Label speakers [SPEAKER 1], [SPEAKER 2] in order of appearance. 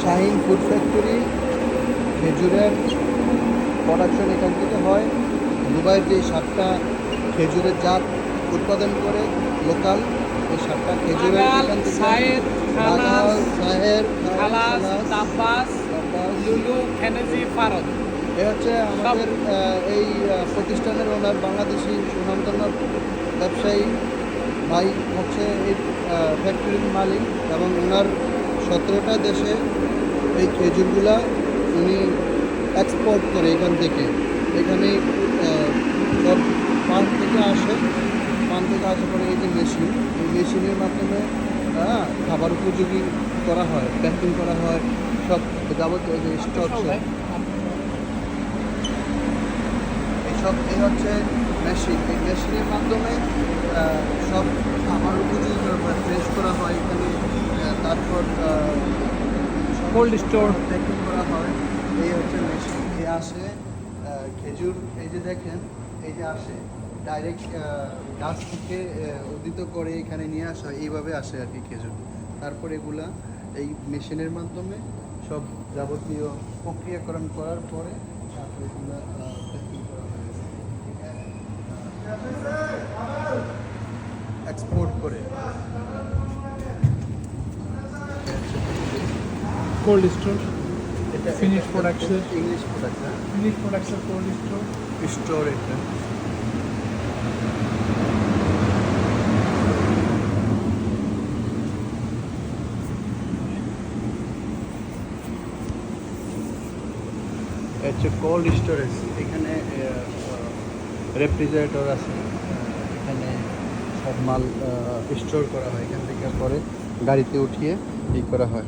[SPEAKER 1] Shahin food factory খেজুরের production এখান থেকে হয়। দুবাইয়ের যে 7টা খেজুরের জাত উৎপাদন করে লোকাল, এই 7টা খেজুরের এখান থেকে
[SPEAKER 2] সায়ের,
[SPEAKER 1] বাগাল, সাহের,
[SPEAKER 2] খালাস,
[SPEAKER 1] খালাস,
[SPEAKER 2] তাব্বাস,
[SPEAKER 1] তাব্বাস,
[SPEAKER 2] লুলু, ফেনেজি, ফারদ।
[SPEAKER 1] এ হচ্ছে আমাদের এই প্রতিষ্ঠানের ওনার বাংলাদেশি সুনামধন্য ব্যবসায়ী ভাই হচ্ছে এই ফ্যাক্টরির মালিক, এবং ওনার 17টা দেশে এই খেজুরগুলা উনি এক্সপোর্ট করে এখান থেকে। এখানে সব ফার্ম থেকে আসে, ফার্ম থেকে আসার পরে এই যে মেশিন, এই মেশিনের মাধ্যমে খাবার উপযোগী করা হয়, প্যাকিং করা হয়, সব যাবতীয় যে স্টক এইসব। এই হচ্ছে মেশিন, এই মেশিনের মাধ্যমে সব খাবার উপযোগী ফ্রেশ করা হয় এখানে। তারপর
[SPEAKER 2] কোল্ড স্টোর
[SPEAKER 1] প্যাকিং করা হয়। এই হচ্ছে মেশিন, এই আসে খেজুর, এই যে দেখেন, এই যে আসে ডাইরেক্ট গাছ থেকে উদিত করে এখানে নিয়ে আসা হয়, এইভাবে আসে আর কি খেজুর। তারপর এগুলা এই মেশিনের মাধ্যমে সব যাবতীয় প্রক্রিয়াকরণ করার পরে তারপর এগুলা প্যাকিং করা হয়, এক্সপোর্ট করে।
[SPEAKER 2] কোল্ড স্টোর,
[SPEAKER 1] এটা
[SPEAKER 2] Finish production.
[SPEAKER 1] English product,
[SPEAKER 2] finish production cold store.
[SPEAKER 1] Store এটা। হচ্ছে কোল্ড স্টোরেজ, এখানে রেফ্রিজারেটর আছে, এখানে সব মাল স্টোর করা হয়, এখান থেকে পরে গাড়িতে উঠিয়ে করা হয়।